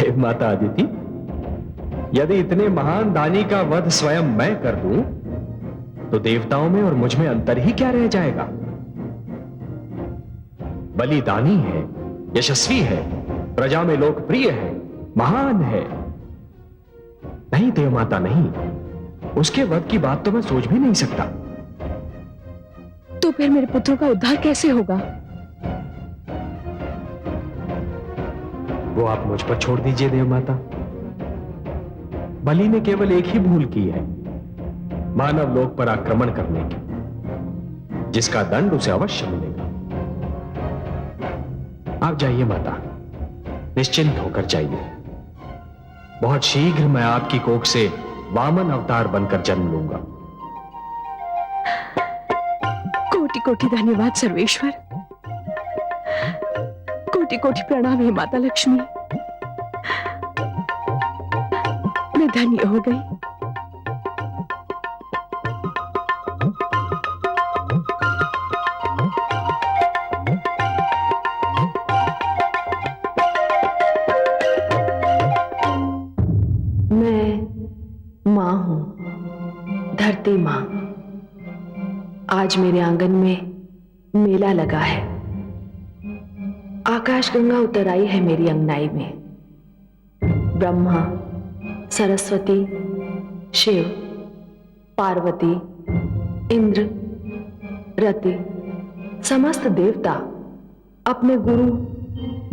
देव माता अदिति, यदि इतने महान दानी का वध स्वयं मैं कर दूं, तो देवताओं में और मुझ में अंतर ही क्या रह जाएगा? बलि दानी है, यशस्वी है, प्रजा में लोकप्रिय है, महान है। नहीं देव माता, नहीं, उसके वध की बात तो मैं सोच भी नहीं सकता। तो फिर मेरे पुत्रों का उद्धार कैसे होगा? वो आप मुझ पर छोड़ दीजिए देव माता। बलि ने केवल एक ही भूल की है, मानव लोक पर आक्रमण करने की, जिसका दंड उसे अवश्य मिलेगा। आप जाइए माता, निश्चिंत होकर जाइए। बहुत शीघ्र मैं आपकी कोख से वामन अवतार बनकर जन्म लूंगा। कोटि कोटि धन्यवाद सर्वेश्वर, कोटि कोटि प्रणाम हे माता लक्ष्मी। मैं धन्य हो गई। मैं मां हूं, धरती मां। आज मेरे आंगन में मेला लगा है। आकाश गंगा उतर आई है मेरी अंगनाई में। ब्रह्मा, सरस्वती, शिव, पार्वती, इंद्र, रति, समस्त देवता अपने गुरु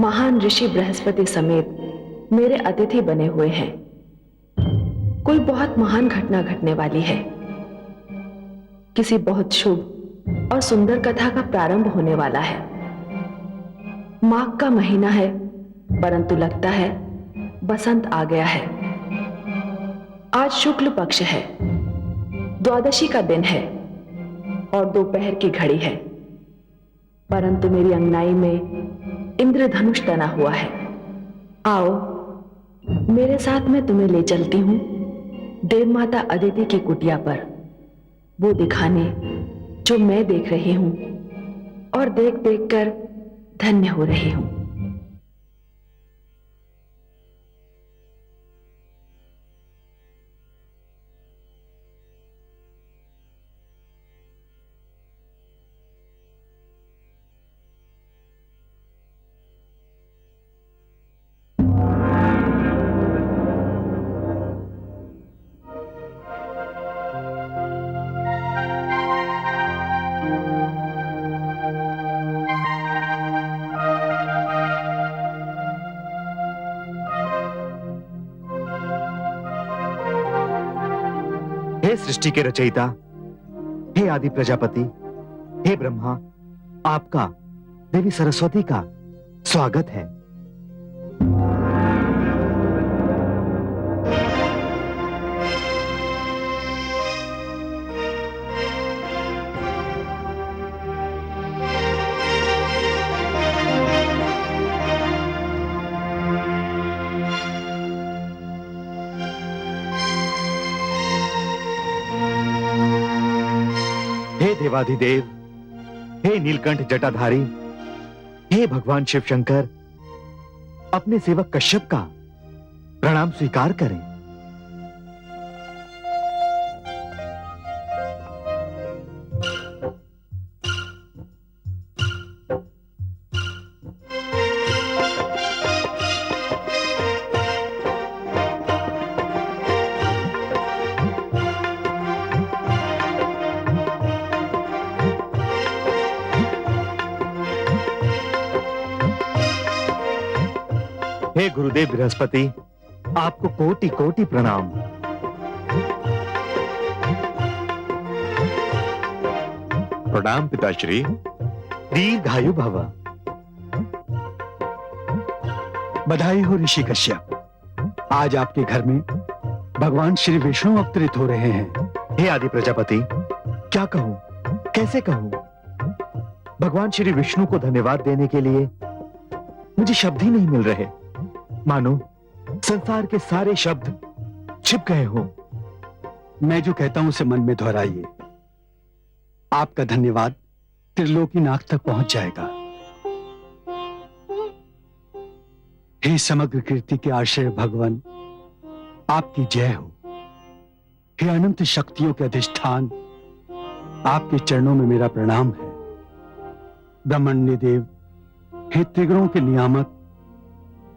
महान ऋषि बृहस्पति समेत मेरे अतिथि बने हुए हैं। कोई बहुत महान घटना घटने वाली है। किसी बहुत शुभ और सुंदर कथा का प्रारंभ होने वाला है। माघ का महीना है, परंतु लगता है बसंत आ गया है। आज शुक्ल पक्ष है, द्वादशी का दिन है और दोपहर की घड़ी है, परंतु मेरी अंगनाई में इंद्रधनुष तना हुआ है। आओ, मेरे साथ मैं तुम्हें ले चलती हूं देव माता अदिति की कुटिया पर, वो दिखाने जो मैं देख रही हूं और देख देख कर धन्य हो रही हूं। हे सृष्टि के रचयिता, हे आदि प्रजापति, हे ब्रह्मा, आपका देवी सरस्वती का स्वागत है। हे देवाधिदेव, हे नीलकंठ जटाधारी, हे भगवान शिव शंकर, अपने सेवक कश्यप का प्रणाम स्वीकार करें। हे गुरुदेव बृहस्पति, आपको कोटि कोटि प्रणाम। प्रणाम पिताश्री। दीर्घायु भव। बधाई हो ऋषि कश्यप, आज आपके घर में भगवान श्री विष्णु अवतरित हो रहे हैं। हे आदि प्रजापति, क्या कहूं, कैसे कहूं? भगवान श्री विष्णु को धन्यवाद देने के लिए मुझे शब्द ही नहीं मिल रहे। मानो संसार के सारे शब्द छिप गए हों। मैं जो कहता हूं उसे मन में दोहराइए। आपका धन्यवाद त्रिलोकीनाथ तक पहुंच जाएगा। हे समग्र कीर्ति के आश्रय भगवान, आपकी जय हो। हे अनंत शक्तियों के अधिष्ठान, आपके चरणों में मेरा प्रणाम है। ब्रह्मण्य देव, हे त्रिगुणों के नियामक,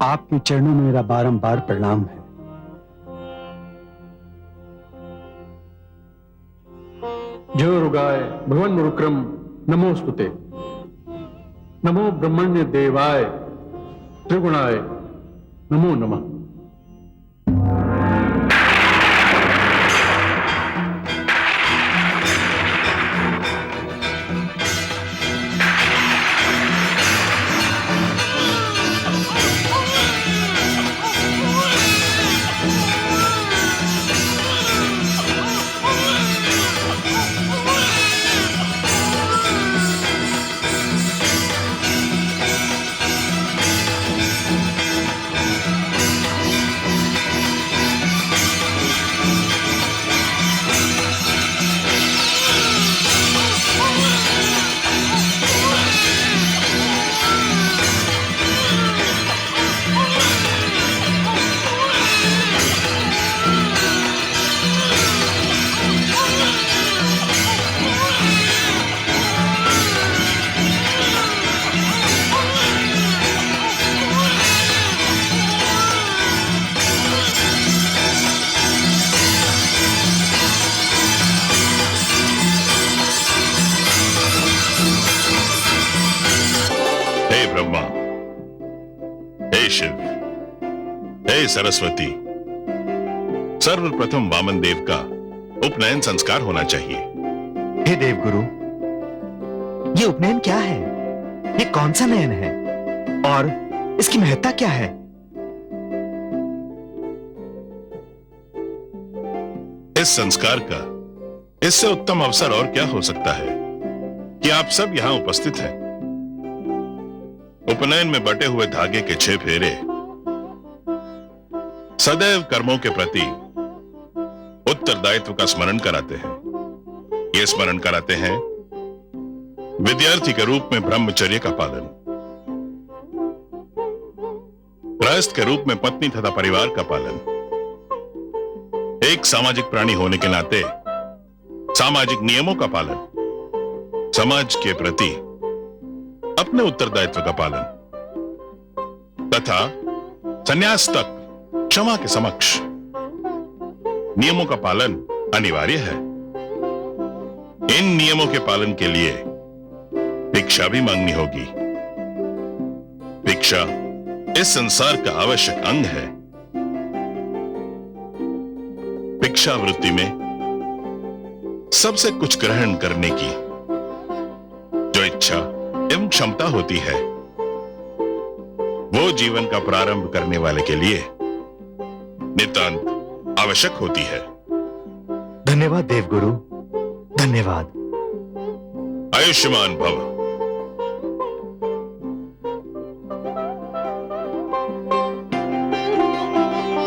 आपके चरणों में मेरा बारंबार प्रणाम है। जय रुगाय भगवान मुरुक्रम नमोस्तुते। नमो ब्रह्मण्य देवाय त्रिगुणाय नमो नमः। ब्रह्मा, हे शिव, हे सरस्वती, सर्वप्रथम वामन देव का उपनयन संस्कार होना चाहिए। हे देवगुरु, ये उपनयन क्या है? ये कौन सा नयन है और इसकी महत्ता क्या है? इस संस्कार का इससे उत्तम अवसर और क्या हो सकता है कि आप सब यहां उपस्थित हैं। उपनयन में बटे हुए धागे के 6 फेरे सदैव कर्मों के प्रति उत्तरदायित्व का स्मरण कराते हैं। ये स्मरण कराते हैं विद्यार्थी के रूप में ब्रह्मचर्य का पालन, गृहस्थ के रूप में पत्नी तथा परिवार का पालन, एक सामाजिक प्राणी होने के नाते सामाजिक नियमों का पालन, समाज के प्रति अपने उत्तरदायित्व का पालन तथा संन्यास तक क्षमा के समक्ष नियमों का पालन अनिवार्य है। इन नियमों के पालन के लिए भिक्षा भी मांगनी होगी। भिक्षा इस संसार का आवश्यक अंग है। भिक्षा वृत्ति में सबसे कुछ ग्रहण करने की जो इच्छा एवं क्षमता होती है, वो जीवन का प्रारंभ करने वाले के लिए नितांत आवश्यक होती है। धन्यवाद देवगुरु, धन्यवाद। आयुष्मान भव।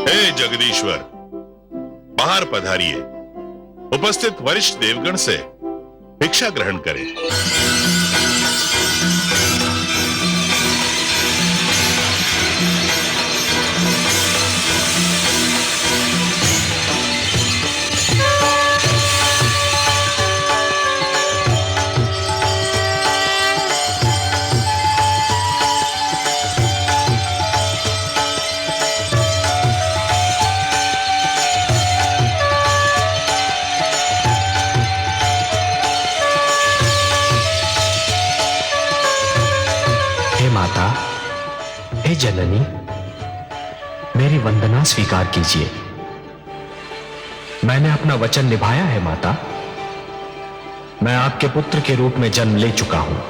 हे जगदीश्वर, बाहर पधारिए। उपस्थित वरिष्ठ देवगण से भिक्षा ग्रहण करें। माता, हे जननी, मेरी वंदना स्वीकार कीजिए। मैंने अपना वचन निभाया है माता। मैं आपके पुत्र के रूप में जन्म ले चुका हूं।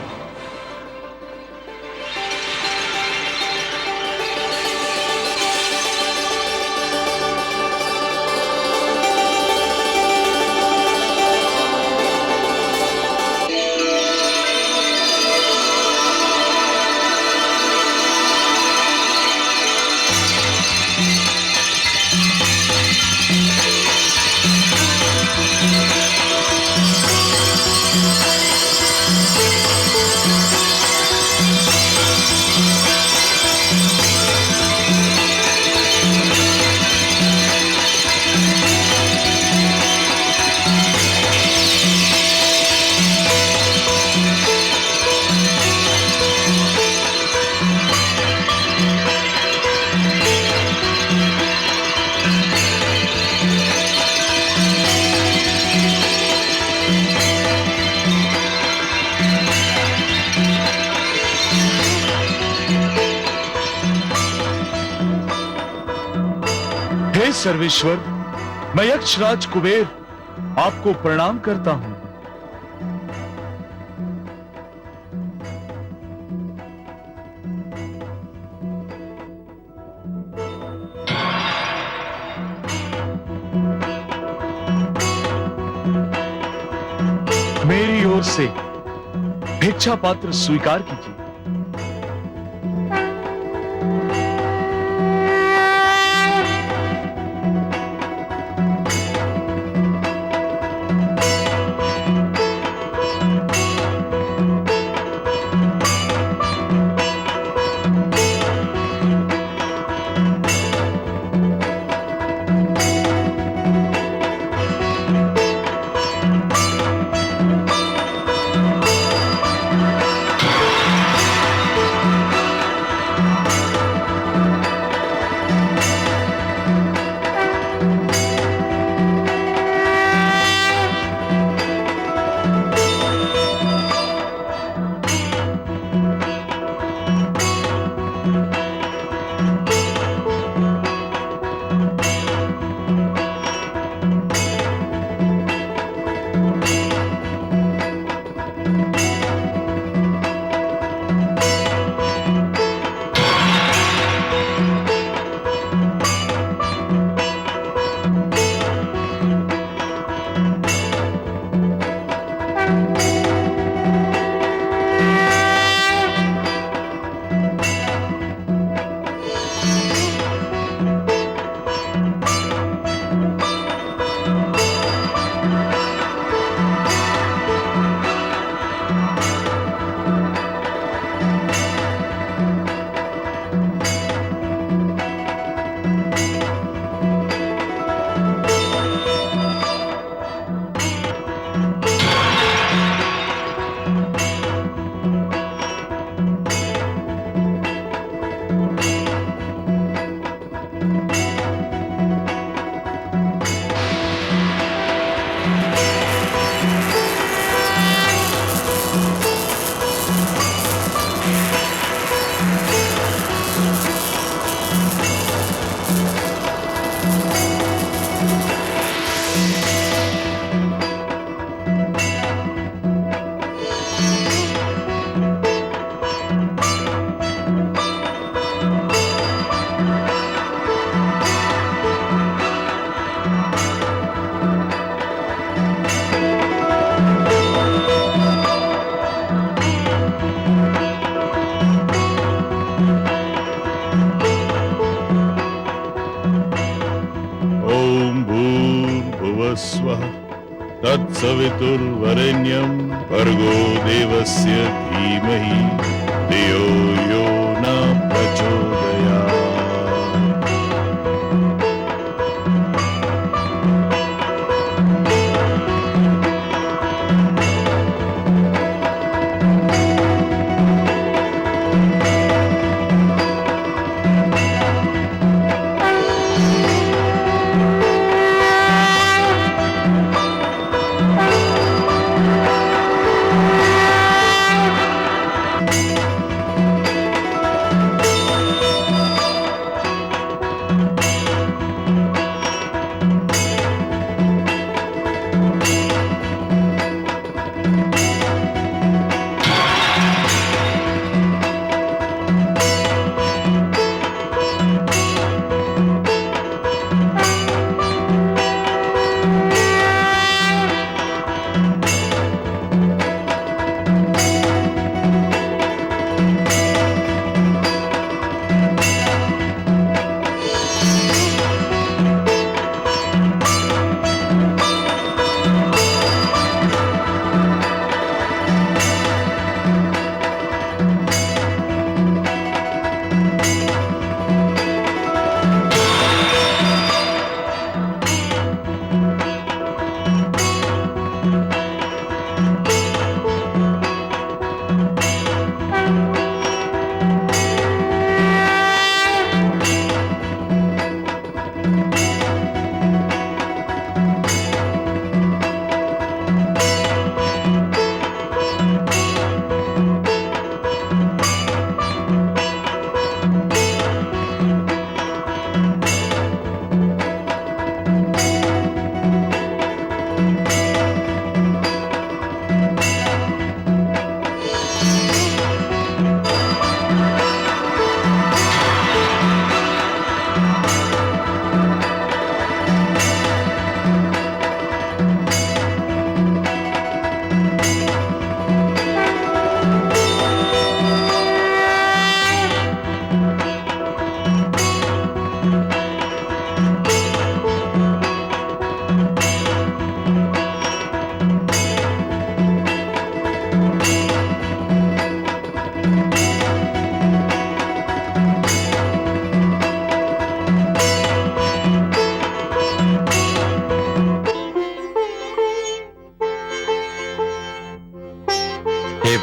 हे सर्वेश्वर, मैं यक्षराज कुबेर आपको प्रणाम करता हूं। मेरी ओर से भिक्षा पात्र स्वीकार कीजिए। स्वः तत्सवितुर्वरेण्यं भर्गो देवस्य धीमहि धियो यो न प्रचोदयात्।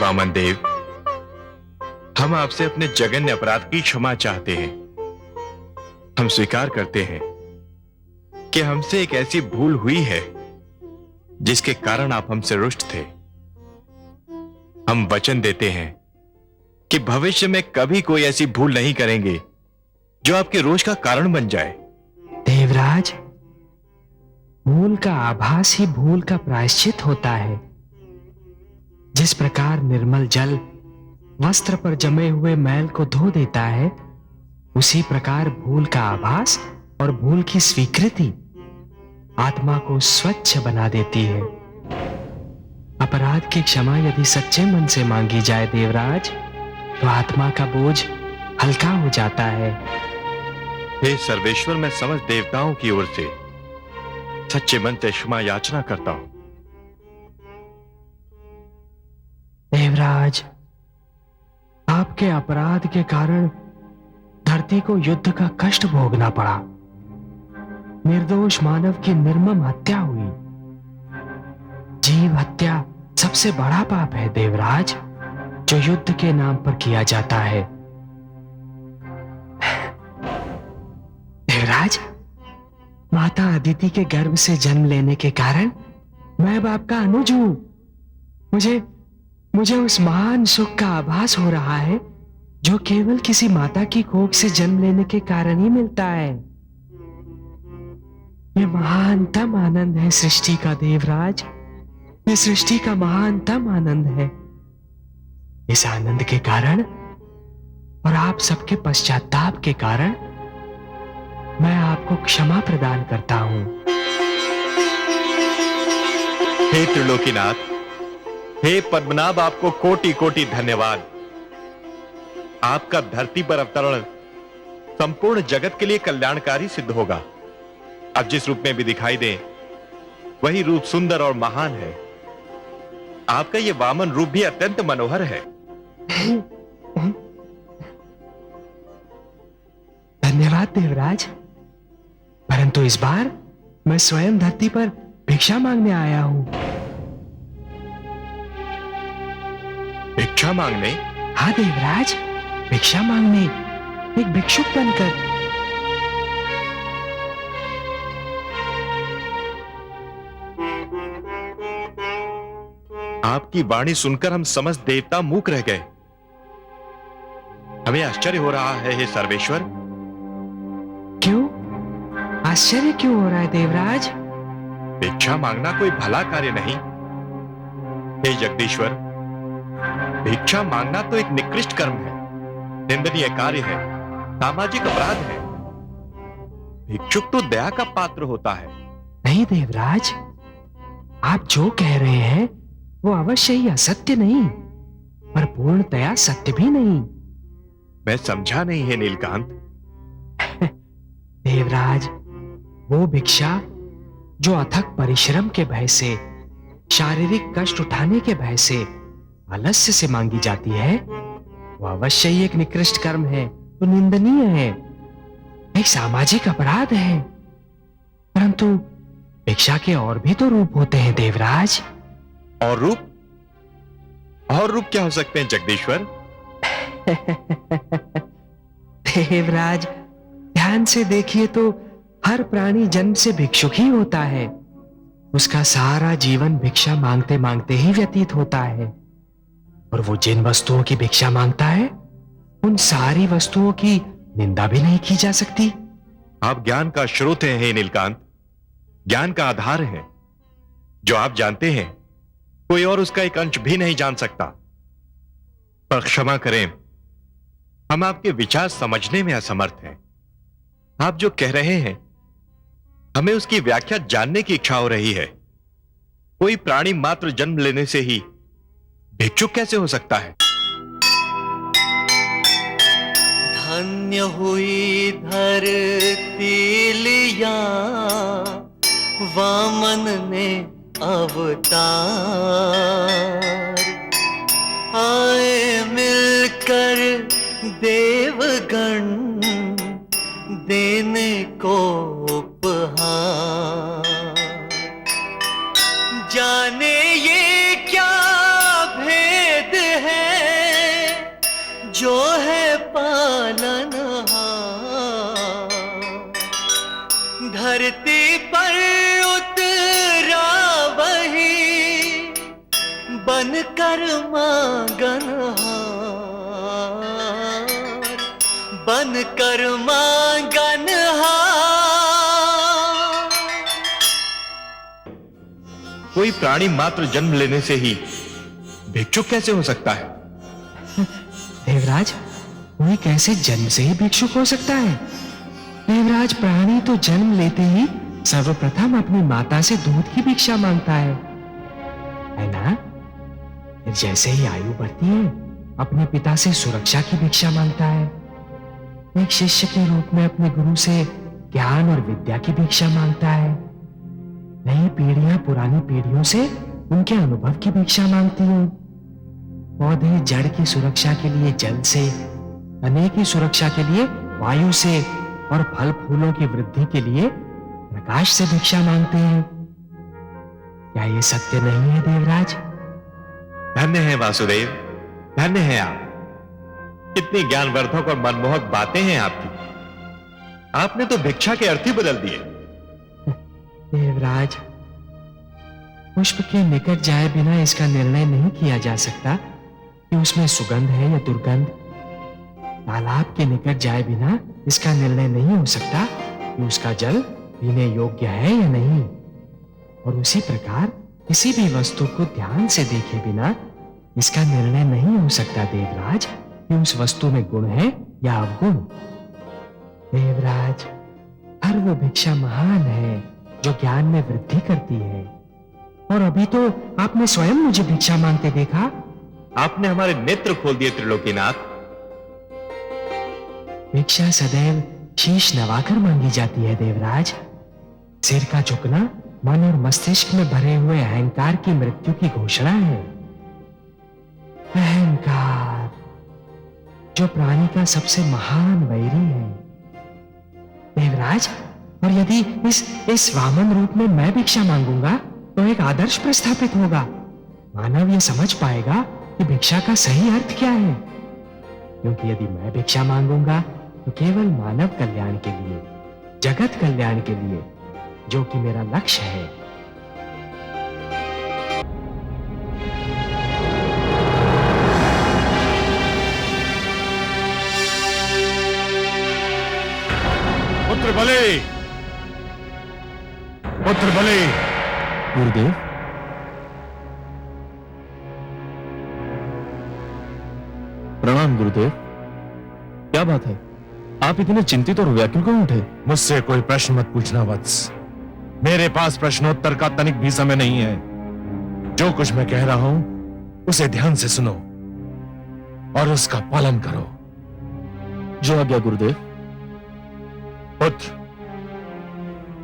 वामन देव, हम आपसे अपने जघन्य अपराध की क्षमा चाहते हैं। हम स्वीकार करते हैं कि हमसे एक ऐसी भूल हुई है जिसके कारण आप हमसे रुष्ट थे। हम वचन देते हैं कि भविष्य में कभी कोई ऐसी भूल नहीं करेंगे जो आपके रोष का कारण बन जाए। देवराज, भूल का आभास ही भूल का प्रायश्चित होता है। जिस प्रकार निर्मल जल वस्त्र पर जमे हुए मैल को धो देता है, उसी प्रकार भूल का आभास और भूल की स्वीकृति आत्मा को स्वच्छ बना देती है। अपराध की क्षमा यदि सच्चे मन से मांगी जाए देवराज, तो आत्मा का बोझ हल्का हो जाता है। हे सर्वेश्वर, मैं समस्त देवताओं की ओर से सच्चे मन से क्षमा याचना करता हूं। देवराज, आपके अपराध के कारण धरती को युद्ध का कष्ट भोगना पड़ा। निर्दोष मानव की निर्मम हत्या हुई। जीव हत्या सबसे बड़ा पाप है देवराज, जो युद्ध के नाम पर किया जाता है। देवराज, माता अदिति के गर्भ से जन्म लेने के कारण मैं बाप का अनुज हूं। मुझे उस महान सुख का आभास हो रहा है जो केवल किसी माता की कोख से जन्म लेने के कारण ही मिलता है। ये महानतम आनंद है सृष्टि का देवराज। ये सृष्टि का महानतम आनंद है। इस आनंद के कारण और आप सबके पश्चाताप के कारण मैं आपको क्षमा प्रदान करता हूं। हे त्रिलोकीनाथ, हे पद्मनाभ, आपको कोटि कोटि धन्यवाद। आपका धरती पर अवतरण संपूर्ण जगत के लिए कल्याणकारी सिद्ध होगा। अब जिस रूप में भी दिखाई दे, वही रूप सुंदर और महान है। आपका यह वामन रूप भी अत्यंत मनोहर है। धन्यवाद देवराज, परंतु इस बार मैं स्वयं धरती पर भिक्षा मांगने आया हूं। भिक्षा मांगने? हाँ देवराज, भिक्षा मांगने, एक भिक्षुक बनकर। आपकी वाणी सुनकर हम समस्त देवता मूक रह गए। हमें आश्चर्य हो रहा है हे सर्वेश्वर। क्यों आश्चर्य क्यों हो रहा है देवराज? भिक्षा मांगना कोई भला कार्य नहीं। हे जगदीश्वर, भिक्षा मांगना तो एक निकृष्ट कर्म है, निंदनीय कार्य है, सामाजिक अपराध है। भिक्षुक तो दया का पात्र होता है। नहीं देवराज, आप जो कह रहे हैं वो अवश्य ही असत्य नहीं, पर पूर्णतया सत्य भी नहीं। मैं समझा नहीं है नीलकांत। देवराज, वो भिक्षा जो अथक परिश्रम के भय से, शारीरिक कष्ट उठाने के भय से, आलस्य से मांगी जाती है, वो अवश्य ही एक निकृष्ट कर्म है, तो निंदनीय है, एक सामाजिक अपराध है। परंतु भिक्षा के और भी तो रूप होते हैं देवराज। और रूप? और रूप क्या हो सकते हैं जगदीश्वर? देवराज, ध्यान से देखिए तो हर प्राणी जन्म से भिक्षुक ही होता है। उसका सारा जीवन भिक्षा मांगते मांगते ही व्यतीत होता है, और वो जिन वस्तुओं की भिक्षा मांगता है, उन सारी वस्तुओं की निंदा भी नहीं की जा सकती। आप ज्ञान का स्रोत हैं हे नीलकांत, ज्ञान का आधार है। जो आप जानते हैं कोई और उसका एक अंश भी नहीं जान सकता। पर क्षमा करें, हम आपके विचार समझने में असमर्थ हैं। आप जो कह रहे हैं, हमें उसकी व्याख्या जानने की इच्छा हो रही है। कोई प्राणी मात्र जन्म लेने से ही भिक्षुक कैसे हो सकता है? धन्य हुई धरती लिया वामन ने अवतार, आए मिलकर देवगण देने को उपहार। जाने ये क्या भेद धरती पर उतरा वही बनकर मांगनहार, बनकर मांगनहार। कोई प्राणी मात्र जन्म लेने से ही भिक्षुक कैसे हो सकता है? देवराज, कोई कैसे जन्म से ही भिक्षुक हो सकता है? देवराज, प्राणी तो जन्म लेते ही सर्वप्रथम अपनी माता से दूध की भिक्षा मांगता है ना? फिर जैसे ही आयु बढ़ती है अपने पिता से सुरक्षा की भिक्षा मांगता है। एक शिष्य के रूप में अपने गुरु से ज्ञान और विद्या की भिक्षा मांगता है। नई पीढ़ियां पुरानी पीढ़ियों से उनके अनुभव की भिक्षा मांगती हैं। पौधे जड़ की सुरक्षा के लिए जल से, तने की सुरक्षा के लिए वायु से और फल फूलों की वृद्धि के लिए प्रकाश से भिक्षा मांगते हैं। क्या ये सत्य नहीं है देवराज? धन्य है वासुदेव, धन्य है आप। कितनी ज्ञानवर्धक और मनमोहक बातें हैं आपकी। आपने तो भिक्षा के अर्थ ही बदल दिए। देवराज, पुष्प के निकट जाए बिना इसका निर्णय नहीं किया जा सकता कि उसमें सुगंध है या दुर्गंध। तालाब के निकट जाए बिना इसका निर्णय नहीं हो सकता कि उसका जल पीने योग्य है या नहीं। और उसी प्रकार किसी भी वस्तु को ध्यान से देखे बिना इसका निर्णय नहीं हो सकता देवराज कि उस वस्तु में गुण है या अवगुण। देवराज, हर वो भिक्षा महान है जो ज्ञान में वृद्धि करती है। और अभी तो आपने स्वयं मुझे भिक्षा मांगते देखा। आपने हमारे नेत्र खोल दिए त्रिलोकीनाथ। भिक्षा सदैव शीश नवाकर मांगी जाती है देवराज। सिर का झुकना मन और मस्तिष्क में भरे हुए अहंकार की मृत्यु की घोषणा है। अहंकार जो प्राणी का सबसे महान वैरी है देवराज। और यदि इस वामन रूप में मैं भिक्षा मांगूंगा तो एक आदर्श प्रस्थापित होगा। मानव यह समझ पाएगा कि भिक्षा का सही अर्थ क्या है। क्योंकि यदि मैं भिक्षा मांगूंगा तो केवल मानव कल्याण के लिए, जगत कल्याण के लिए, जो कि मेरा लक्ष्य है। पुत्र बले, पुत्र बले। गुरुदेव, प्रणाम गुरुदेव। क्या बात है, आप इतने चिंतित और व्याकुल क्यों उठे? मुझसे कोई प्रश्न मत पूछना वत्स। मेरे पास प्रश्नोत्तर का तनिक भी समय नहीं है। जो कुछ मैं कह रहा हूं उसे ध्यान से सुनो और उसका पालन करो। जो आज्ञा गुरुदेव। पुत्र,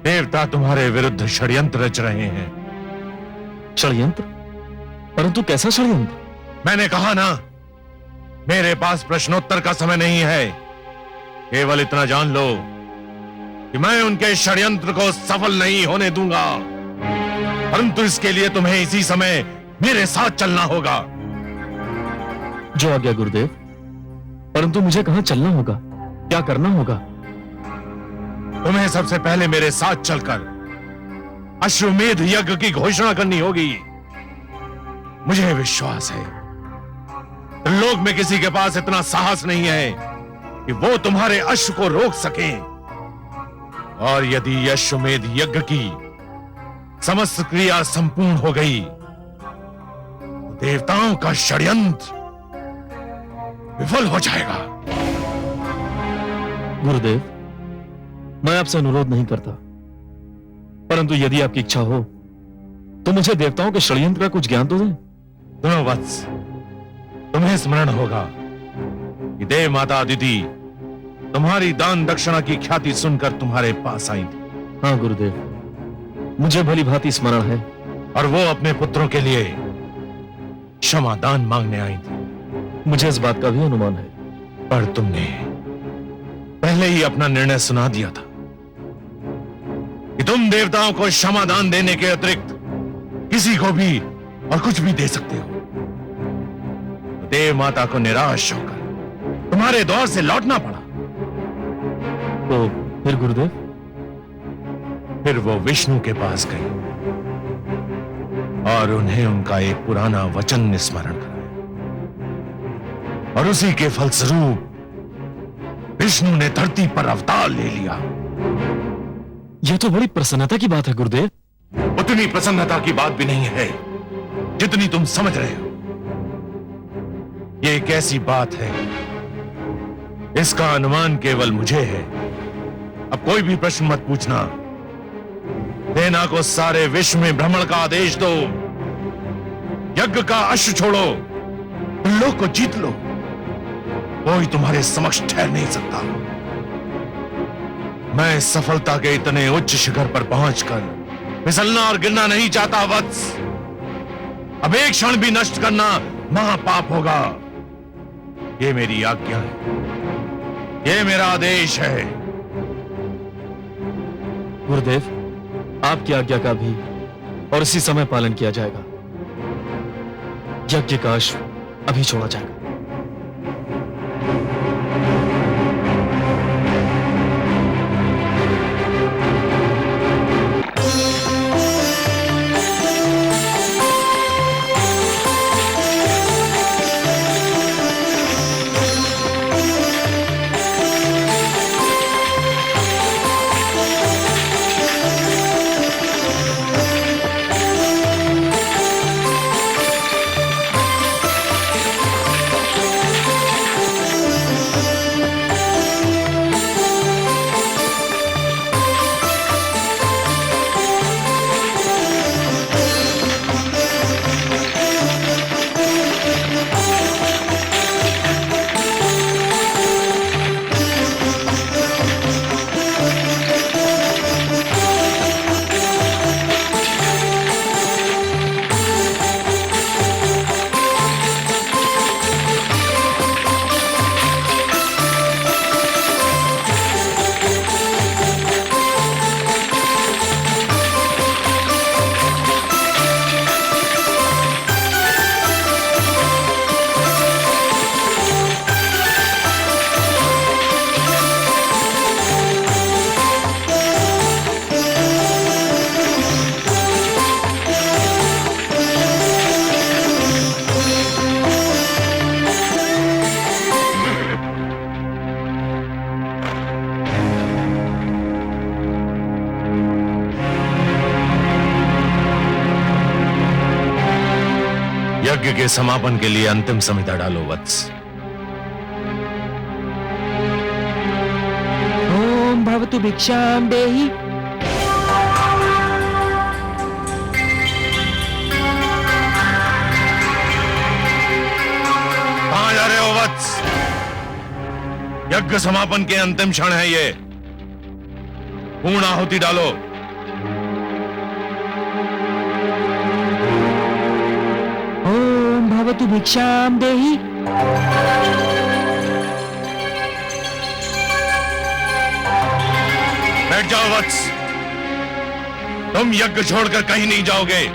देवता तुम्हारे विरुद्ध षड्यंत्र रच रहे हैं। षड्यंत्र? परंतु कैसा षड्यंत्र? मैंने कहा ना, मेरे पास प्रश्नोत्तर का समय नहीं है। केवल इतना जान लो कि मैं उनके षड्यंत्र को सफल नहीं होने दूंगा। परंतु इसके लिए तुम्हें इसी समय मेरे साथ चलना होगा। जो आज्ञा गुरुदेव। परंतु मुझे कहां चलना होगा, क्या करना होगा? तुम्हें सबसे पहले मेरे साथ चलकर अश्वमेध यज्ञ की घोषणा करनी होगी। मुझे विश्वास है लोक में किसी के पास इतना साहस नहीं है कि वो तुम्हारे अश्व को रोक सके। और यदि अश्वमेध यज्ञ की समस्त क्रिया संपूर्ण हो गई तो देवताओं का षड्यंत्र विफल हो जाएगा। गुरुदेव, मैं आपसे अनुरोध नहीं करता, परंतु यदि आपकी इच्छा हो तो मुझे देवताओं के षड्यंत्र का कुछ ज्ञान तो दें। सुनो वत्स, तुम्हें स्मरण होगा कि देव माता अदिति तुम्हारी दान दक्षिणा की ख्याति सुनकर तुम्हारे पास आई थी। हाँ गुरुदेव, मुझे भली भांति स्मरण है। और वो अपने पुत्रों के लिए क्षमा दान मांगने आई थी। मुझे इस बात का भी अनुमान है। पर तुमने पहले ही अपना निर्णय सुना दिया था कि तुम देवताओं को क्षमा दान देने के अतिरिक्त किसी को भी और कुछ भी दे सकते हो। देव माता को निराश होकर तुम्हारे दौर से लौटना पड़ा। तो फिर गुरुदेव? फिर वो विष्णु के पास गई और उन्हें उनका एक पुराना वचन स्मरण कराया, और उसी के फलस्वरूप विष्णु ने धरती पर अवतार ले लिया। यह तो बड़ी प्रसन्नता की बात है गुरुदेव। उतनी प्रसन्नता की बात भी नहीं है जितनी तुम समझ रहे हो। यह एक ऐसी बात है, इसका अनुमान केवल मुझे है। अब कोई भी प्रश्न मत पूछना। सेना को सारे विश्व में भ्रमण का आदेश दो, यज्ञ का अश्व छोड़ो, लोक को जीत लो। कोई तुम्हारे समक्ष ठहर नहीं सकता। मैं सफलता के इतने उच्च शिखर पर पहुंचकर फिसलना और गिरना नहीं चाहता वत्स। अब एक क्षण भी नष्ट करना महापाप होगा। ये मेरी आज्ञा है, ये मेरा आदेश है। गुरुदेव, आपकी आज्ञा का भी और इसी समय पालन किया जाएगा। यज्ञ का अश्व अभी छोड़ा जाएगा। यज्ञ के समापन के लिए अंतिम संहिता डालो वत्स। ओम भवतु भिक्षाम देहि। कहां जा रहे हो वत्स? यज्ञ समापन के अंतिम क्षण है ये। पूर्ण आहुति डालो। ओम भवतु भिक्षाम देहि। बैठ जाओ वत्स, तुम यज्ञ छोड़कर कहीं नहीं जाओगे।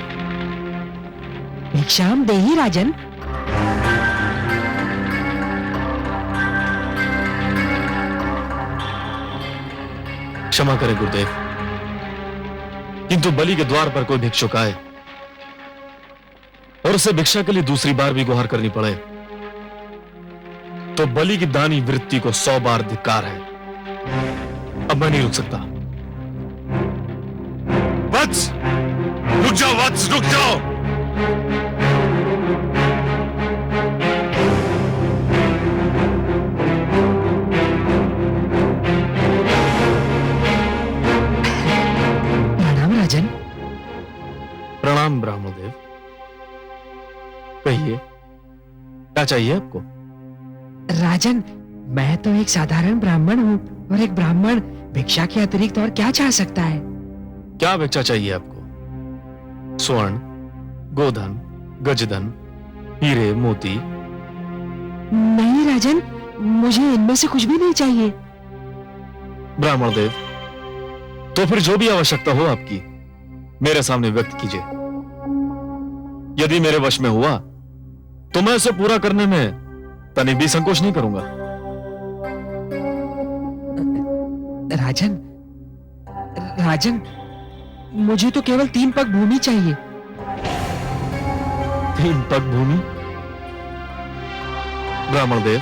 भिक्षाम देहि राजन। क्षमा करें गुरुदेव, किंतु बलि के द्वार पर कोई भिक्षुक आए और उसे भिक्षा के लिए दूसरी बार भी गुहार करनी पड़े तो बलि की दानी वृत्ति को 100 बार धिक्कार है। अब मैं नहीं रुक सकता। वत्स, रुक जाओ वत्स, रुक जाओ। प्रणाम राजन। प्रणाम ब्राह्मणदेव। कहिए, क्या चाहिए आपको? राजन, मैं तो एक साधारण ब्राह्मण हूँ और एक ब्राह्मण भिक्षा के अतिरिक्त और क्या चाह सकता है? क्या भिक्षा चाहिए आपको? स्वर्ण, गोधन, गजधन, हीरे, मोती? नहीं राजन, मुझे इनमें से कुछ भी नहीं चाहिए। ब्राह्मणदेव, तो फिर जो भी आवश्यकता हो आपकी मेरे सामने व्यक्त कीजिए। यदि मेरे वश में हुआ तो मैं उसे पूरा करने में तनिक भी संकोच नहीं करूंगा। राजन, राजन, मुझे तो केवल 3 पग भूमि चाहिए। 3 पग भूमि? ब्राह्मण देव,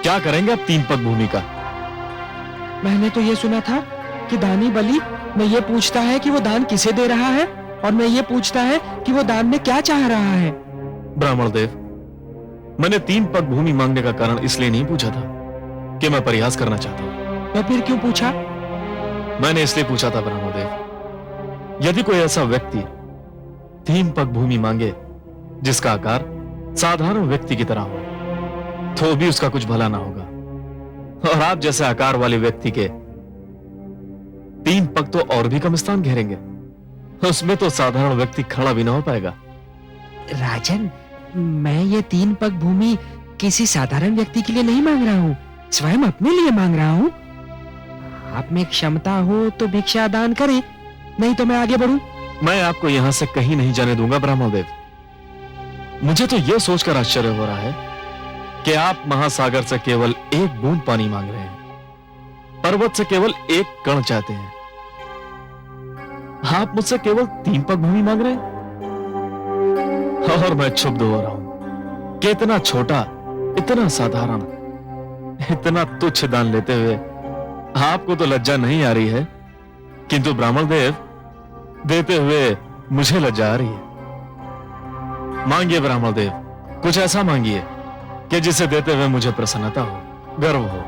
क्या करेंगे आप 3 पग भूमि का? मैंने तो ये सुना था कि दानी बलि में ये पूछता है कि वो दान किसे दे रहा है, और मैं ये पूछता है कि वो दान में क्या चाह रहा है। ब्राह्मण देव, मैंने 3 पग भूमि मांगने का कारण इसलिए नहीं पूछा था कि मैं परिहास करना चाहता हूं। तो फिर क्यों पूछा? मैंने इसलिए पूछा था ब्राह्मण देव, यदि कोई ऐसा व्यक्ति 3 पग भूमि मांगे जिसका आकार साधारण व्यक्ति की तरह हो, तो भी उसका कुछ भला ना होगा। और आप जैसे आकार वाले व्यक्ति के 3 पग तो और भी कम स्थान घेरेंगे, उसमें तो साधारण व्यक्ति खड़ा भी ना हो पाएगा। राजन, मैं ये 3 पग भूमि किसी साधारण व्यक्ति के लिए नहीं मांग रहा हूँ, स्वयं अपने लिए मांग रहा हूँ। आप में क्षमता हो तो भिक्षा दान करें, नहीं तो मैं आगे बढ़ूं। मैं आपको यहां से कहीं नहीं जाने दूंगा ब्राह्मण देव। मुझे तो यह सोचकर आश्चर्य हो रहा है कि आप महासागर से केवल 1 बूंद पानी मांग रहे हैं, पर्वत से केवल 1 कण चाहते हैं। आप मुझसे केवल 3 पग भूमि मांग रहे हैं, और मैं क्षुब्ध हो रहा हूं कि इतना छोटा, इतना साधारण, इतना तुच्छ दान लेते हुए आपको तो लज्जा नहीं आ रही है, किंतु ब्राह्मण देव, देते हुए मुझे लज्जा आ रही है। मांगिए ब्राह्मण देव, कुछ ऐसा मांगिए कि जिसे देते हुए मुझे प्रसन्नता हो, गर्व हो।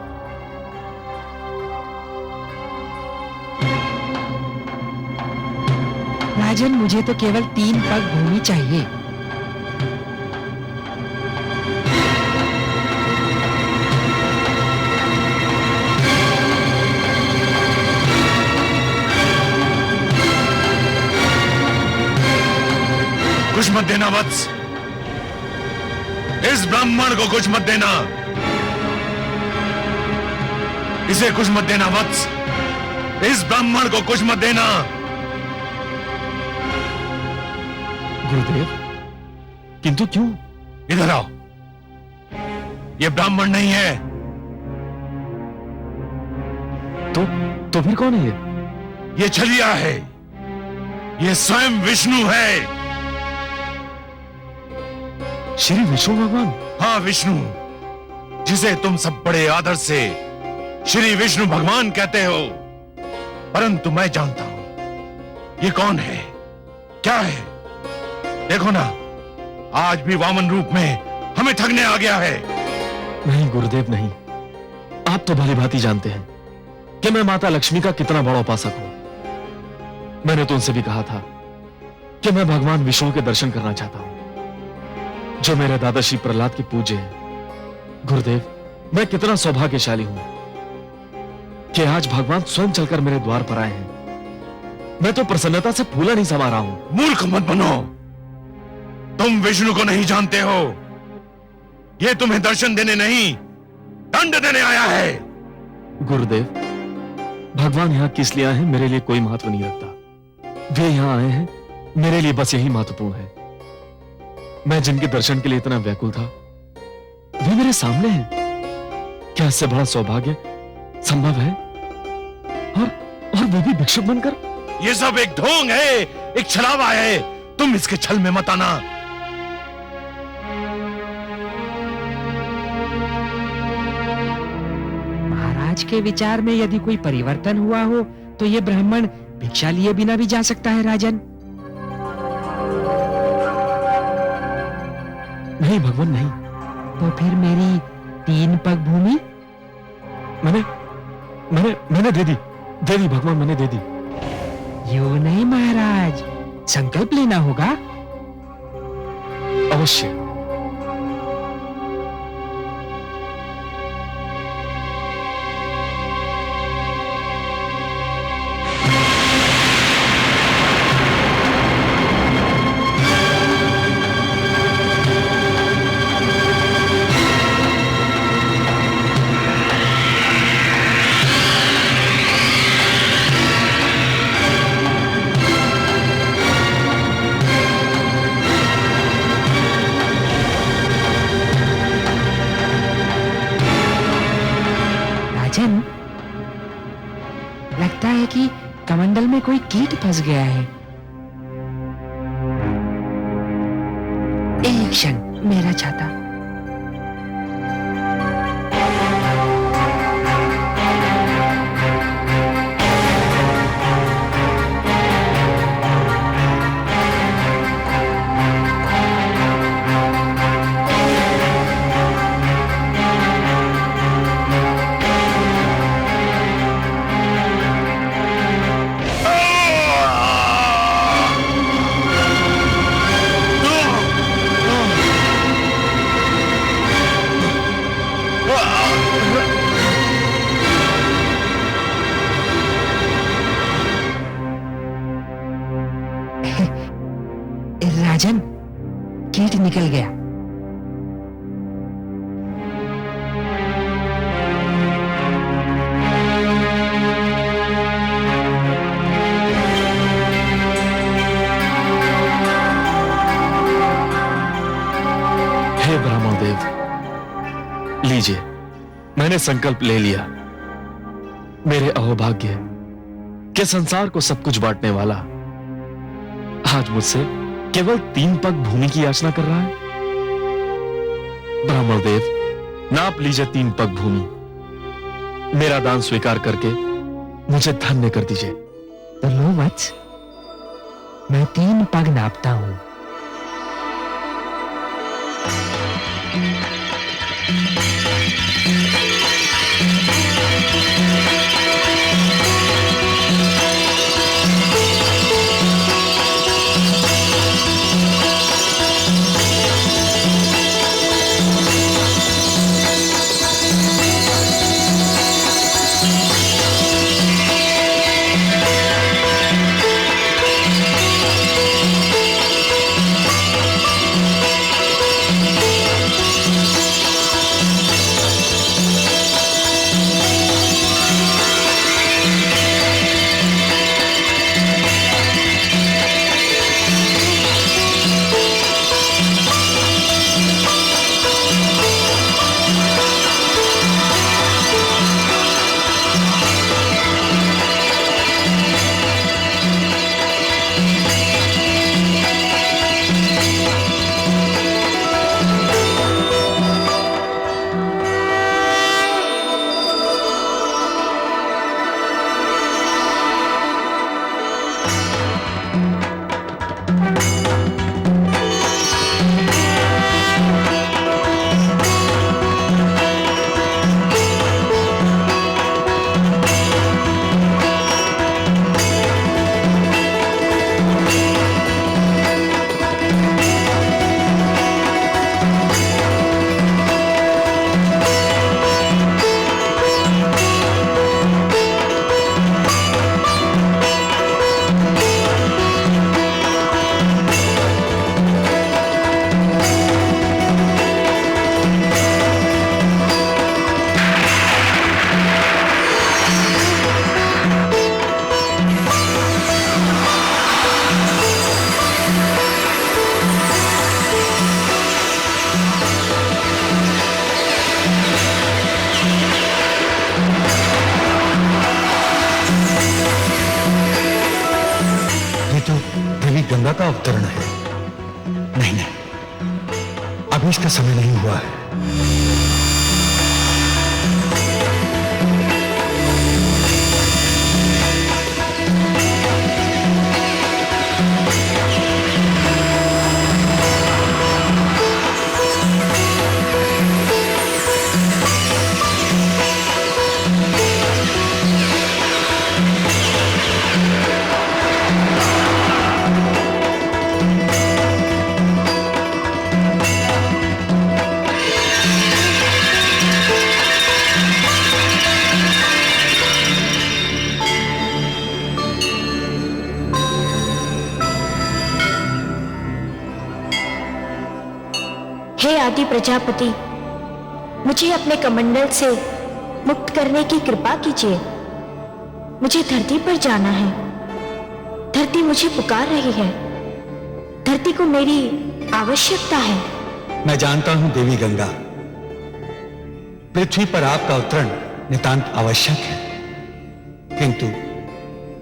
राजन, मुझे तो केवल 3 पग भूमि चाहिए। कुछ मत देना वत्स, इस ब्राह्मण को कुछ मत देना, इसे कुछ मत देना वत्स, इस ब्राह्मण को कुछ मत देना। गुरुदेव, किंतु क्यों? इधर आओ, ये ब्राह्मण नहीं है। तो फिर कौन है ये छलिया है, ये स्वयं विष्णु है। श्री विष्णु भगवान? हाँ, विष्णु, जिसे तुम सब बड़े आदर से श्री विष्णु भगवान कहते हो, परंतु मैं जानता हूं ये कौन है, क्या है। देखो ना, आज भी वामन रूप में हमें ठगने आ गया है। नहीं गुरुदेव, नहीं। आप तो भली भांति जानते हैं कि मैं माता लक्ष्मी का कितना बड़ा उपासक हूं। मैंने तो उनसे भी कहा था कि मैं भगवान विष्णु के दर्शन करना चाहता हूं, जो मेरे दादा श्री प्रहलाद के पूज्य हैं। गुरुदेव, मैं कितना सौभाग्यशाली हूं कि आज भगवान स्वयं चलकर मेरे द्वार पर आए हैं। मैं तो प्रसन्नता से फूला नहीं समा रहा हूं। मूर्ख मत बनो, तुम विष्णु को नहीं जानते हो। ये तुम्हें दर्शन देने नहीं, दंड देने आया है। गुरुदेव, भगवान यहां किस लिए आए हैं मेरे लिए कोई महत्व नहीं रखता। वे यहां आए हैं मेरे लिए बस यही महत्वपूर्ण है। मैं जिनके दर्शन के लिए इतना व्याकुल था, वे मेरे सामने हैं। क्या इससे बड़ा सौभाग्य संभव है? और वो भी भिक्षुक बनकर? ये सब एक ढोंग है, एक छलावा है। तुम इसके छल में मत आना। महाराज के विचार में यदि कोई परिवर्तन हुआ हो तो ये ब्राह्मण भिक्षा लिए बिना भी जा सकता है। राजन, नहीं भगवान, नहीं। तो फिर मेरी 3 पग भूमि? मैंने दे दी भगवान, मैंने दे दी। यूं नहीं महाराज, संकल्प लेना होगा। अवश्य। लगता है कि कमंडल में कोई कीट फंस गया है। एक क्षण, मेरा छाता। राजन, कीट निकल गया। हे ब्राह्मण देव, लीजिए, मैंने संकल्प ले लिया। मेरे अहोभाग्य के संसार को सब कुछ बांटने वाला आज मुझसे केवल 3 पग भूमि की याचना कर रहा है। ब्राह्मण देव, नाप लीजिए 3 पग भूमि। मेरा दान स्वीकार करके मुझे धन्य कर दीजिए। तो लो वत्स, मैं 3 पग नापता हूं। गंगा का अवतरण है। नहीं नहीं, अभी इसका समय नहीं हुआ है। हे आदि प्रजापति, मुझे अपने कमंडल से मुक्त करने की कृपा कीजिए। मुझे धरती पर जाना है। धरती मुझे पुकार रही है। धरती को मेरी आवश्यकता है। मैं जानता हूं देवी गंगा, पृथ्वी पर आपका अवतरण नितांत आवश्यक है, किंतु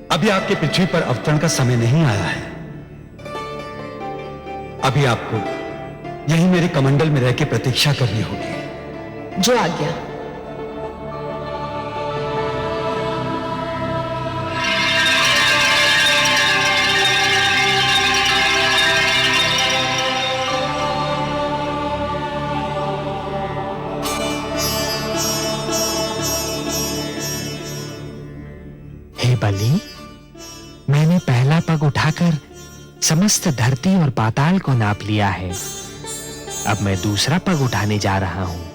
अभी आपके पृथ्वी पर अवतरण का समय नहीं आया है। अभी आपको यही मेरे कमंडल में रह के प्रतीक्षा करनी होगी। जो आज्ञा। हे बलि, मैंने पहला पग उठाकर समस्त धरती और पाताल को नाप लिया है। अब मैं दूसरा पग उठाने जा रहा हूं।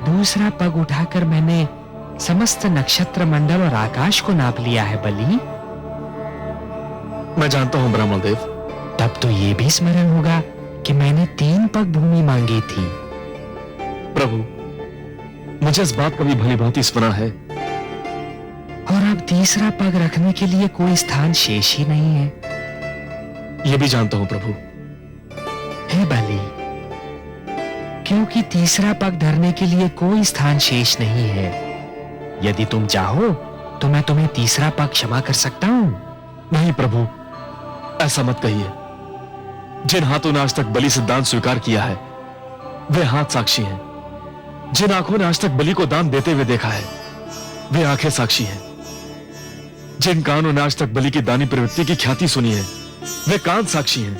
दूसरा पग उठाकर मैंने समस्त नक्षत्र मंडल और आकाश को नाप लिया है बलि। मैं जानता हूं ब्राह्मण देव। तब तो ये भी स्मरण होगा कि मैंने 3 पग भूमि मांगी थी। प्रभु, मुझे इस बात का भी भली भांति स्मरण है। और अब तीसरा पग रखने के लिए कोई स्थान शेष ही नहीं है। यह भी जानता हूं प्रभु। हे बलि, क्योंकि तीसरा पग धरने के लिए कोई स्थान शेष नहीं है। यदि तुम चाहो तो मैं तुम्हें तीसरा पग क्षमा कर सकता हूं। नहीं प्रभु, ऐसा मत कहिए। जिन हाथों ने आज तक बलि से दान स्वीकार किया है वे हाथ साक्षी हैं। जिन आंखों ने आज तक बलि को दान देते हुए देखा है वे आंखें साक्षी हैं। जिन कानों ने आज तक बलि की दानी प्रवृत्ति की ख्याति सुनी है वे कान साक्षी हैं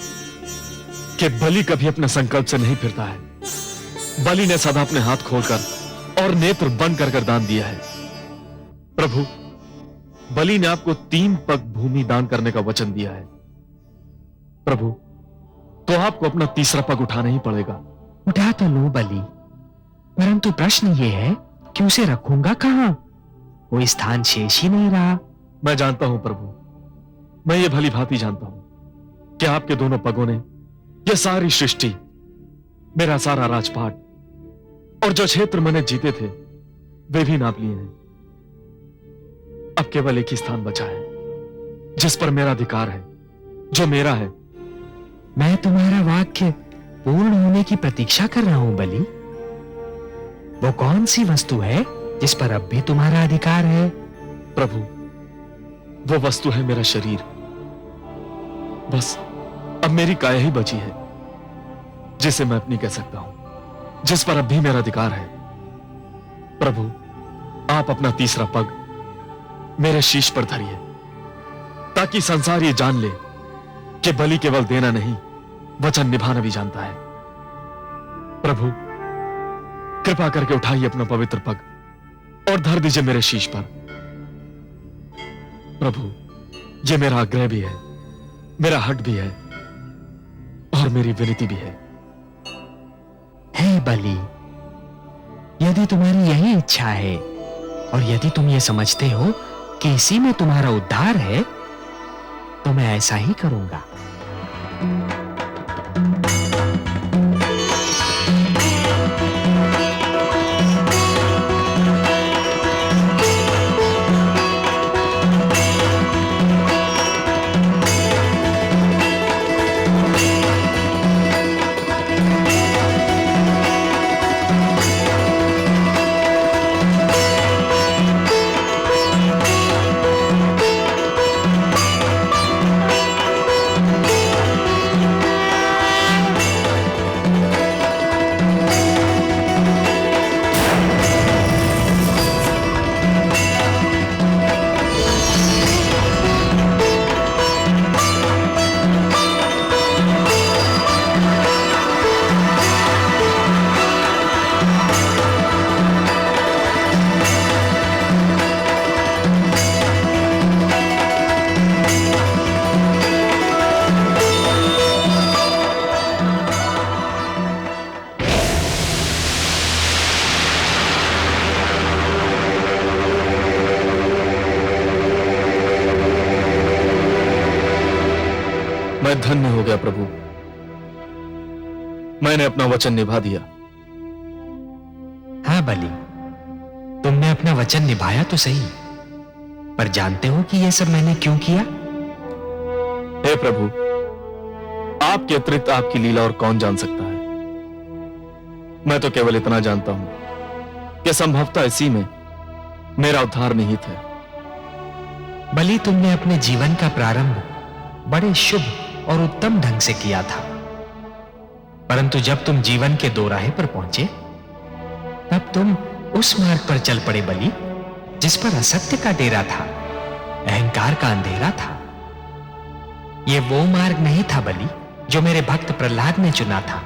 कि बलि कभी अपने संकल्प से नहीं फिरता है। बलि ने सदा अपने हाथ खोलकर और नेत्र बंद कर दान दिया है। प्रभु, बलि ने आपको 3 पग भूमि दान करने का वचन दिया है। प्रभु, तो आपको अपना तीसरा पग उठाना ही पड़ेगा। उठा तो लो बलि, परंतु प्रश्न ये है कि उसे रखूंगा कहां? कोई स्थान शेष ही नहीं रहा। मैं जानता हूं प्रभु, मैं ये भली भांति जानता हूं कि आपके दोनों पगों ने यह सारी सृष्टि, मेरा सारा राजपाट और जो क्षेत्र मैंने जीते थे वे भी नाप लिए हैं। अब केवल एक ही स्थान बचा है जिस पर मेरा अधिकार है, जो मेरा है। मैं तुम्हारा वाक्य पूर्ण होने की प्रतीक्षा कर रहा हूं बलि। वो कौन सी वस्तु है जिस पर अब भी तुम्हारा अधिकार है? प्रभु, वो वस्तु है मेरा शरीर। बस अब मेरी काया ही बची है जिसे मैं अपनी कह सकता हूं, जिस पर अब भी मेरा अधिकार है। प्रभु, आप अपना तीसरा पग मेरे शीश पर धरिए ताकि संसार ये जान ले कि बलि केवल देना नहीं वचन निभाना भी जानता है। प्रभु, कृपा करके उठाइए अपना पवित्र पग और धर दीजिए मेरे शीश पर। प्रभु, यह मेरा आग्रह भी है, मेरा हट भी है और मेरी विनती भी है। हे बलि, यदि तुम्हारी यही इच्छा है और यदि तुम ये समझते हो कि इसी में तुम्हारा उद्धार है तो मैं ऐसा ही करूंगा। मैं धन्य हो गया प्रभु। मैंने अपना वचन निभा दिया। हाँ बलि, तुमने अपना वचन निभाया तो सही, पर जानते हो कि यह सब मैंने क्यों किया? हे प्रभु, आपके अतिरिक्त आपकी लीला और कौन जान सकता है। मैं तो केवल इतना जानता हूं कि संभवतः इसी में मेरा उद्धार निहित है। बलि, तुमने अपने जीवन का प्रारंभ बड़े शुभ और उत्तम ढंग से किया था, परंतु जब तुम जीवन के दोराहे पर पहुंचे, तब तुम उस मार्ग पर चल पड़े बलि, जिस पर असत्य का डेरा था, अहंकार का अंधेरा था। यह वो मार्ग नहीं था बलि जो मेरे भक्त प्रहलाद ने चुना था।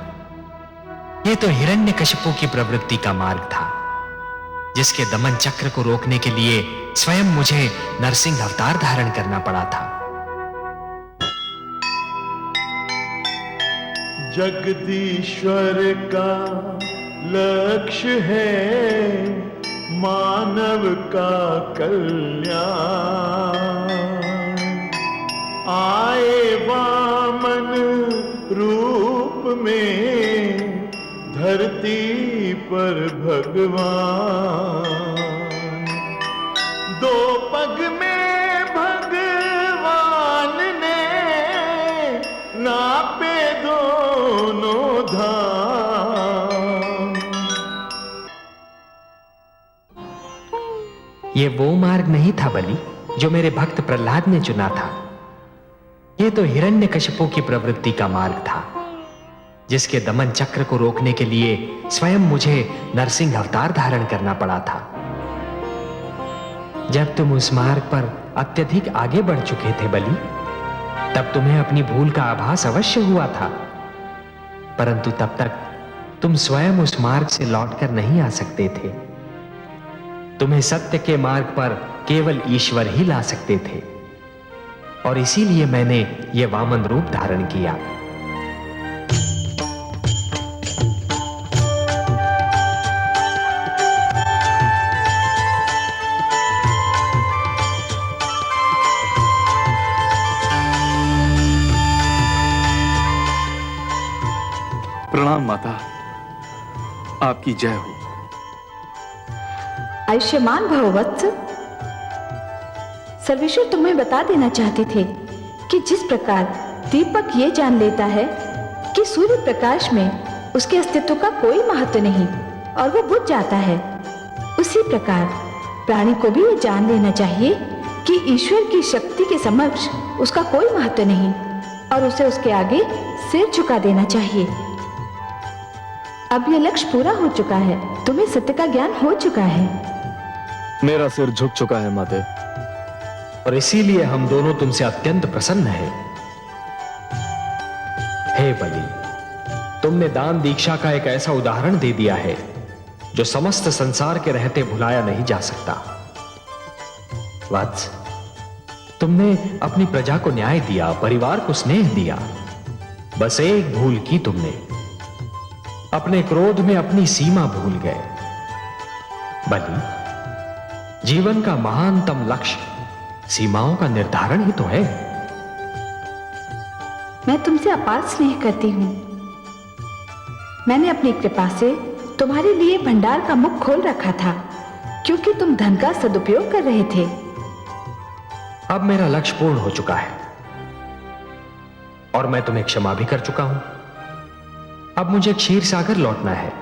यह तो हिरण्यकशिपु की प्रवृत्ति का मार्ग था, जिसके दमन चक्र को रोकने के लिए स्वयं मुझे नरसिंह अवतार धारण करना पड़ा था। जगदीश्वर का लक्ष्य है मानव का कल्याण। आए वामन रूप में धरती पर भगवान। दो पग में भगवान ने नापे दोनों धाम। ये वो मार्ग नहीं था बलि जो मेरे भक्त प्रहलाद ने चुना था। यह तो हिरण्यकशिपु की प्रवृत्ति का मार्ग था, जिसके दमन चक्र को रोकने के लिए स्वयं मुझे नरसिंह अवतार धारण करना पड़ा था। जब तुम उस मार्ग पर अत्यधिक आगे बढ़ चुके थे बलि, तब तुम्हें अपनी भूल का आभास अवश्य हुआ था, परंतु तब तक तुम स्वयं उस मार्ग से लौटकर नहीं आ सकते थे। तुम्हें सत्य के मार्ग पर केवल ईश्वर ही ला सकते थे, और इसीलिए मैंने यह वामन रूप धारण किया। प्रणाम माता, आपकी जय हो। आयुष्मान भव वत्स। सर्वेश्वर तुम्हें बता देना चाहते थे कि जिस प्रकार दीपक ये जान लेता है कि सूर्य प्रकाश में उसके अस्तित्व का कोई महत्व नहीं और वो बुझ जाता है, उसी प्रकार प्राणी को भी ये जान लेना चाहिए कि ईश्वर की शक्ति के समक्ष उसका कोई महत्व नहीं और उसे उसके आगे सिर झुका देना चाहिए। अब यह लक्ष्य पूरा हो चुका है, तुम्हें सत्य का ज्ञान हो चुका है। मेरा सिर झुक चुका है माते, और इसीलिए हम दोनों तुमसे अत्यंत प्रसन्न हैं। हे बलि, तुमने दान दीक्षा का एक ऐसा उदाहरण दे दिया है जो समस्त संसार के रहते भुलाया नहीं जा सकता। वत्स, तुमने अपनी प्रजा को न्याय दिया, परिवार को स्नेह दिया। बस एक भूल की तुमने, अपने क्रोध में अपनी सीमा भूल गए। बलि, जीवन का महानतम लक्ष्य सीमाओं का निर्धारण ही तो है। मैं तुमसे अपार स्नेह करती हूं। मैंने अपनी कृपा से तुम्हारे लिए भंडार का मुख खोल रखा था, क्योंकि तुम धन का सदुपयोग कर रहे थे। अब मेरा लक्ष्य पूर्ण हो चुका है और मैं तुम्हें क्षमा भी कर चुका हूं। अब मुझे क्षीर सागर लौटना है,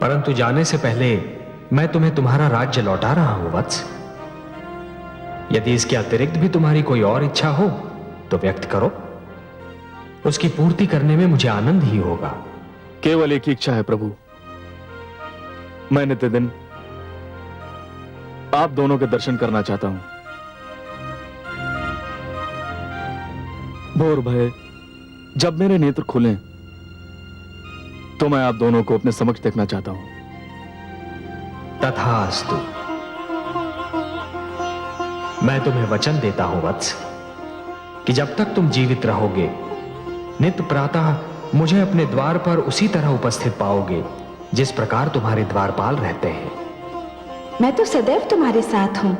परंतु जाने से पहले मैं तुम्हें तुम्हारा राज्य लौटा रहा हूं वत्स। यदि इसके अतिरिक्त भी तुम्हारी कोई और इच्छा हो तो व्यक्त करो, उसकी पूर्ति करने में मुझे आनंद ही होगा। केवल एक ही इच्छा है प्रभु। मैं नित्यदिन आप दोनों के दर्शन करना चाहता हूं। भोर भय जब मेरे नेत्र खुलें तो मैं आप दोनों को अपने समक्ष देखना चाहता हूं। तथास्तु। मैं तुम्हें वचन देता हूं वत्स कि जब तक तुम जीवित रहोगे, नित्य प्रातः मुझे अपने द्वार पर उसी तरह उपस्थित पाओगे जिस प्रकार तुम्हारे द्वारपाल रहते हैं। मैं तो सदैव तुम्हारे साथ हूं।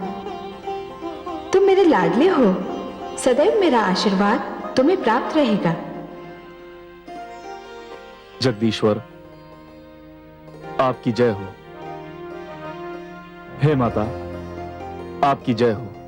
तुम मेरे लाडले हो, सदैव मेरा आशीर्वाद तुम्हें प्राप्त रहेगा। जगदीश्वर, आपकी जय हो। हे माता, आपकी जय हो।